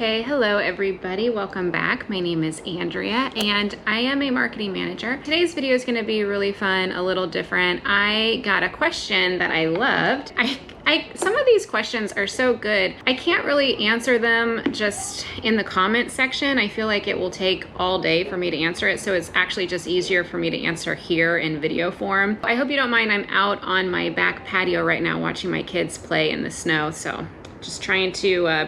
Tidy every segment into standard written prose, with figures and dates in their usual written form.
Okay, hello everybody, welcome back. My name is Andrea and I am a marketing manager. Today's video is going to be really fun, a little different. I got a question that I loved. Some of these questions are so good. I can't really answer them just in the comment section. I feel like it will take all day for me to answer it, so it's actually just easier for me to answer here in video form. I hope you don't mind. I'm out on my back patio right now watching my kids play in the snow, so just trying to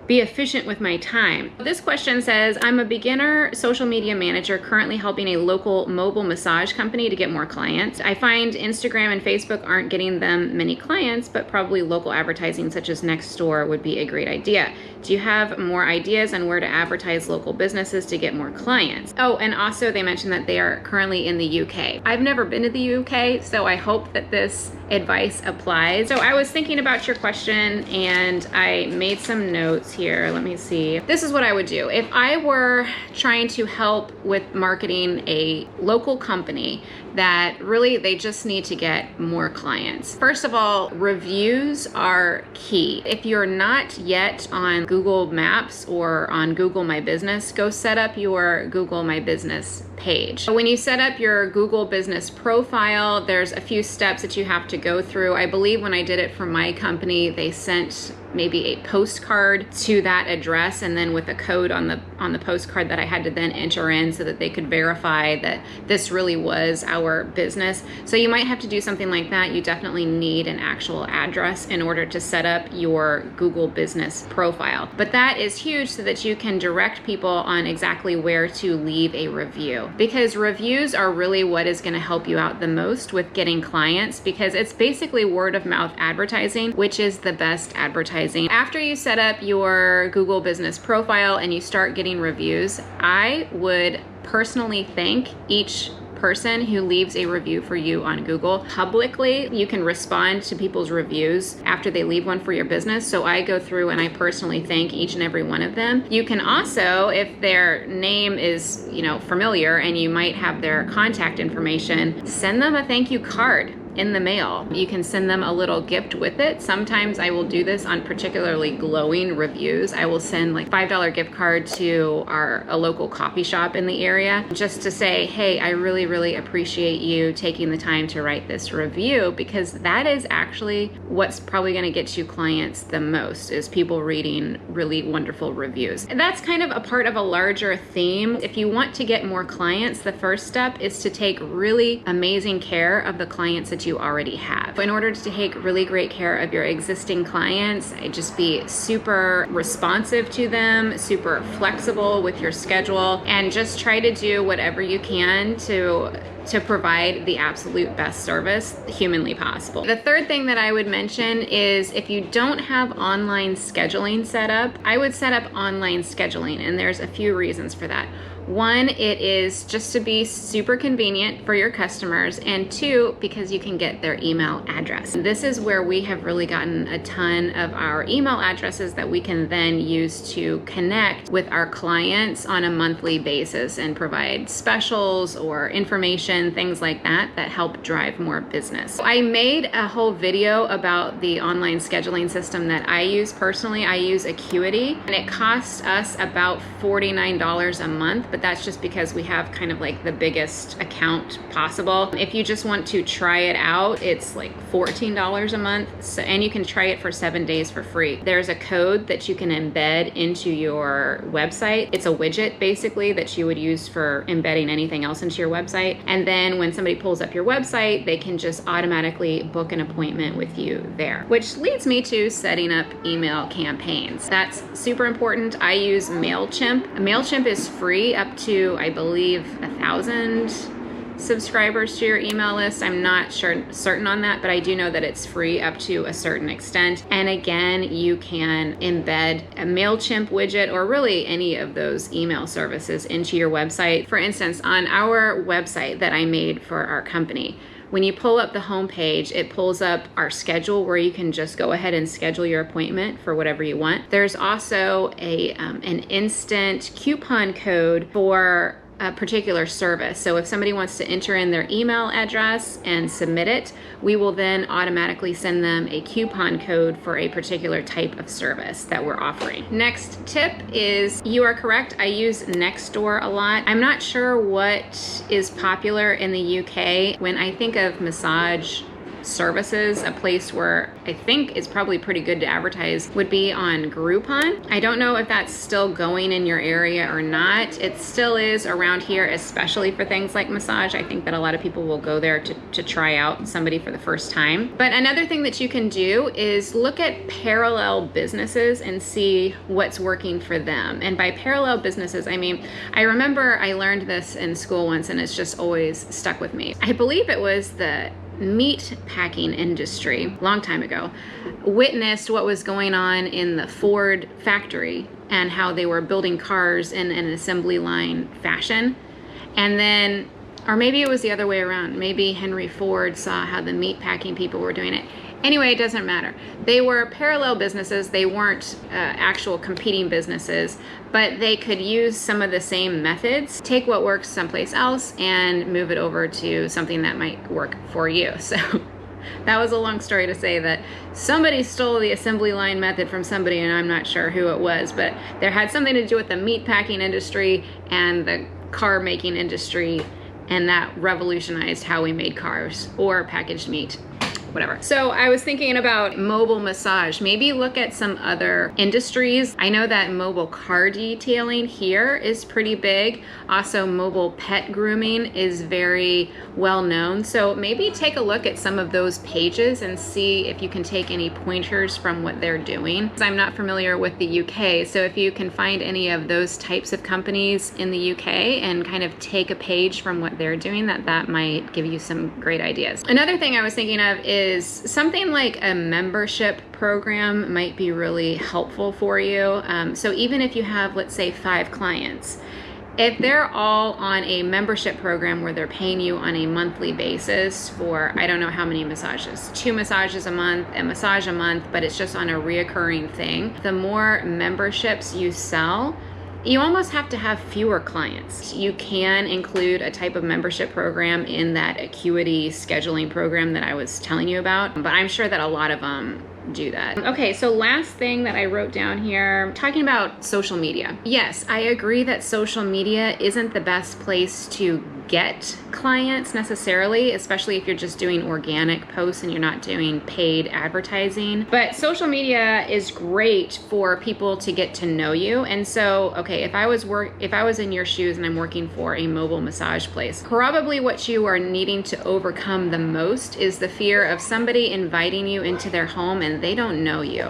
be efficient with my time. This question says, I'm a beginner social media manager currently helping a local mobile massage company to get more clients. I find Instagram and Facebook aren't getting them many clients, but probably local advertising such as Nextdoor would be a great idea. Do you have more ideas on where to advertise local businesses to get more clients? Oh, and also they mentioned that they are currently in the UK. I've never been to the UK, so I hope that this advice applies. So I was thinking about your question and I made some notes here. Let me see. This is what I would do. If I were trying to help with marketing a local company that really they just need to get more clients. First of all, reviews are key. If you're not yet on Google Maps or on Google My Business, go set up your Google My Business page. When you set up your Google Business profile, there's a few steps that you have to go through. I believe when I did it for my company, they sent maybe a postcard to that address, and then with a code on the postcard that I had to then enter in so that they could verify that this really was our business. So you might have to do something like that. You definitely need an actual address in order to set up your Google Business profile. But that is huge so that you can direct people on exactly where to leave a review, because reviews are really what is going to help you out the most with getting clients, because it's basically word of mouth advertising, which is the best advertising. After you set up your Google Business profile and you start getting reviews, I would personally thank each person who leaves a review for you on Google publicly. You can respond to people's reviews after they leave one for your business. So I go through and I personally thank each and every one of them. You can also, if their name is, familiar and you might have their contact information, send them a thank you card in the mail. You can send them a little gift with it. Sometimes I will do this on particularly glowing reviews. I will send like $5 gift card to a local coffee shop in the area just to say, hey, I really, really appreciate you taking the time to write this review, because that is actually what's probably going to get you clients the most, is people reading really wonderful reviews. And that's kind of a part of a larger theme. If you want to get more clients, the first step is to take really amazing care of the clients that you already have. In order to take really great care of your existing clients, just be super responsive to them, super flexible with your schedule, and just try to do whatever you can to provide the absolute best service humanly possible. The third thing that I would mention is if you don't have online scheduling set up, I would set up online scheduling, and there's a few reasons for that. One, it is just to be super convenient for your customers, and two, because you can get their email address. This is where we have really gotten a ton of our email addresses that we can then use to connect with our clients on a monthly basis and provide specials or information, things like that help drive more business. I made a whole video about the online scheduling system that I use personally. I use Acuity, and it costs us about $49 a month, but that's just because we have kind of like the biggest account possible. If you just want to try it out, it's like $14 a month, and you can try it for 7 days for free. There's a code that you can embed into your website. It's a widget basically that you would use for embedding anything else into your website. And then when somebody pulls up your website, they can just automatically book an appointment with you there, which leads me to setting up email campaigns. That's super important. I use MailChimp. MailChimp is free up to, I believe, 1,000 subscribers to your email list. I'm not certain on that, but I do know that it's free up to a certain extent. And again, you can embed a MailChimp widget or really any of those email services into your website. For instance, on our website that I made for our company, when you pull up the homepage, it pulls up our schedule where you can just go ahead and schedule your appointment for whatever you want. There's also an instant coupon code for a particular service. So if somebody wants to enter in their email address and submit it, we will then automatically send them a coupon code for a particular type of service that we're offering. Next tip is, you are correct, I use Nextdoor a lot. I'm not sure what is popular in the UK. When I think of massage services, a place where I think is probably pretty good to advertise would be on Groupon. I don't know if that's still going in your area or not. It still is around here, especially for things like massage. I think that a lot of people will go there to try out somebody for the first time. But another thing that you can do is look at parallel businesses and see what's working for them. And by parallel businesses, I mean, I remember I learned this in school once and it's just always stuck with me. I believe it was the meat packing industry, long time ago, witnessed what was going on in the Ford factory and how they were building cars in an assembly line fashion. And then, or maybe it was the other way around. Maybe Henry Ford saw how the meat packing people were doing it. Anyway, it doesn't matter. They were parallel businesses. They weren't actual competing businesses, but they could use some of the same methods, take what works someplace else and move it over to something that might work for you. So that was a long story to say that somebody stole the assembly line method from somebody, and I'm not sure who it was, but there had something to do with the meat packing industry and the car making industry, and that revolutionized how we made cars or packaged meat. Whatever. So I was thinking about mobile massage. Maybe look at some other industries. I know that mobile car detailing here is pretty big. Also, mobile pet grooming is very well known. So maybe take a look at some of those pages and see if you can take any pointers from what they're doing. I'm not familiar with the UK, so if you can find any of those types of companies in the UK and kind of take a page from what they're doing, that might give you some great ideas. Another thing I was thinking of is something like a membership program might be really helpful for you. So even if you have, let's say, 5 clients, if they're all on a membership program where they're paying you on a monthly basis for, I don't know how many massages, 2 massages a month, a massage a month, but it's just on a reoccurring thing, the more memberships you sell, you almost have to have fewer clients. You can include a type of membership program in that acuity scheduling program that I was telling you about, but I'm sure that a lot of them do that. Okay, so last thing that I wrote down here, talking about social media. Yes, I agree that social media isn't the best place to get clients necessarily, especially if you're just doing organic posts and you're not doing paid advertising. But social media is great for people to get to know you. And so, okay, if I was in your shoes and I'm working for a mobile massage place, probably what you are needing to overcome the most is the fear of somebody inviting you into their home and they don't know you.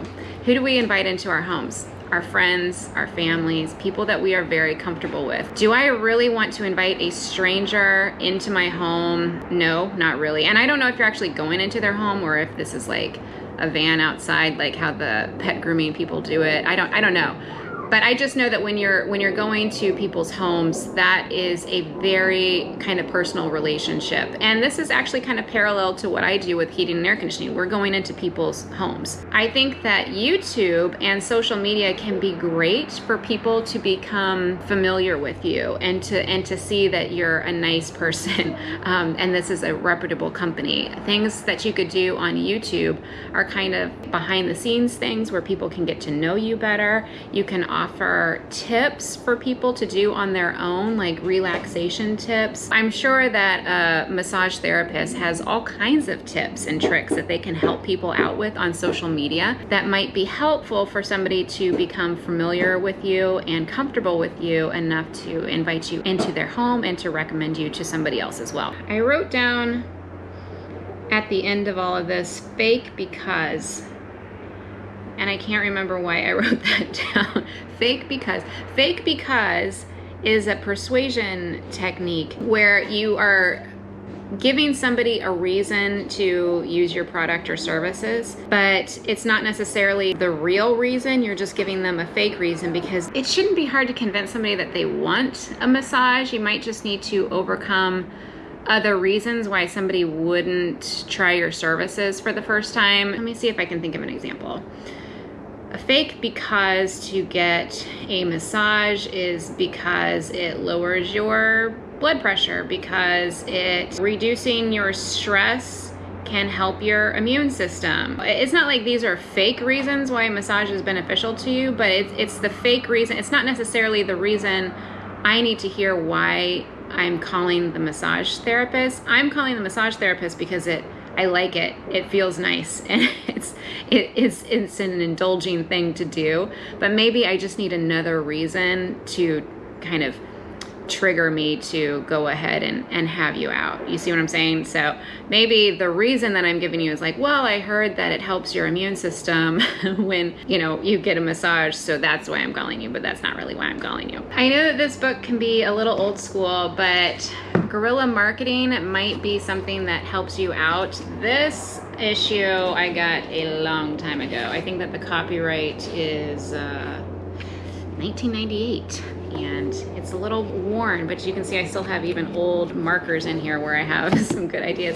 Who do we invite into our homes? Our friends, our families, people that we are very comfortable with. Do I really want to invite a stranger into my home? No, not really. And I don't know if you're actually going into their home or if this is like a van outside, like how the pet grooming people do it. I don't know. But I just know that when you're going to people's homes, that is a very kind of personal relationship. And this is actually kind of parallel to what I do with heating and air conditioning. We're going into people's homes. I think that YouTube and social media can be great for people to become familiar with you and to see that you're a nice person and this is a reputable company. Things that you could do on YouTube are kind of behind the scenes things where people can get to know you better. You can offer tips for people to do on their own, like relaxation tips. I'm sure that a massage therapist has all kinds of tips and tricks that they can help people out with on social media that might be helpful for somebody to become familiar with you and comfortable with you enough to invite you into their home and to recommend you to somebody else as well. I wrote down at the end of all of this, fake because, and I can't remember why I wrote that down. Fake because is a persuasion technique where you are giving somebody a reason to use your product or services, but it's not necessarily the real reason. You're just giving them a fake reason because it shouldn't be hard to convince somebody that they want a massage. You might just need to overcome other reasons why somebody wouldn't try your services for the first time. Let me see if I can think of an example. A fake because to get a massage is because it lowers your blood pressure, because it reducing your stress can help your immune system. It's not like these are fake reasons why a massage is beneficial to you, but it's the fake reason. It's not necessarily the reason I need to hear why I'm calling the massage therapist. I'm calling the massage therapist because I like it. It feels nice, and it's an indulging thing to do. But maybe I just need another reason to kind of trigger me to go ahead and have you out. You see what I'm saying? So maybe the reason that I'm giving you is like, well, I heard that it helps your immune system when, you know, you get a massage, so that's why I'm calling you, but that's not really why I'm calling you. I know that this book can be a little old school, but guerrilla marketing might be something that helps you out. This issue I got a long time ago. I think that the copyright is 1998. And it's a little worn, but you can see I still have even old markers in here where I have some good ideas.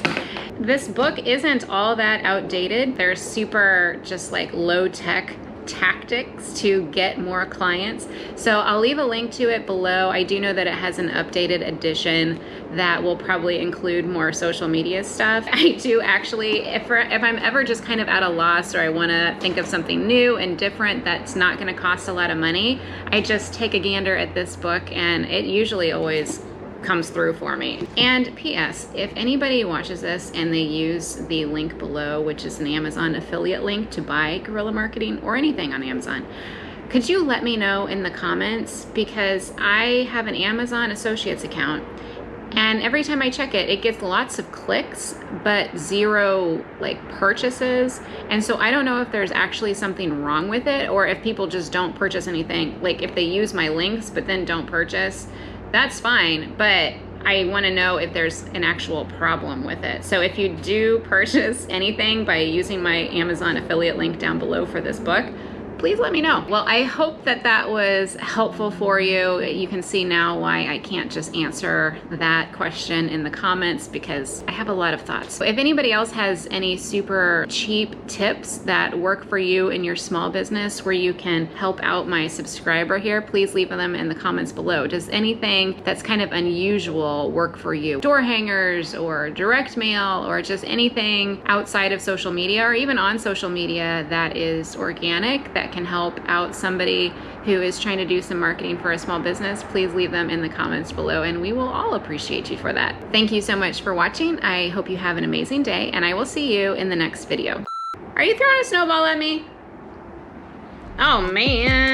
This book isn't all that outdated. There's super just like low-tech tactics to get more clients. So I'll leave a link to it below. I do know that it has an updated edition that will probably include more social media stuff. I do actually, if I'm ever just kind of at a loss or I want to think of something new and different that's not going to cost a lot of money, I just take a gander at this book and it usually always comes through for me. And P.S. if anybody watches this and they use the link below, which is an Amazon affiliate link to buy guerrilla marketing or anything on Amazon, could you let me know in the comments? Because I have an Amazon Associates account, and every time I check it, it gets lots of clicks, but zero like purchases. And so I don't know if there's actually something wrong with it, or if people just don't purchase anything. Like if they use my links, but then don't purchase, that's fine, but I want to know if there's an actual problem with it. So if you do purchase anything by using my Amazon affiliate link down below for this book, please let me know. Well, I hope that that was helpful for you. You can see now why I can't just answer that question in the comments, because I have a lot of thoughts. So if anybody else has any super cheap tips that work for you in your small business where you can help out my subscriber here, please leave them in the comments below. Does anything that's kind of unusual work for you? Door hangers or direct mail or just anything outside of social media or even on social media that is organic, that can help out somebody who is trying to do some marketing for a small business, please leave them in the comments below and we will all appreciate you for that. Thank you so much for watching. I hope you have an amazing day and I will see you in the next video. Are you throwing a snowball at me? Oh man.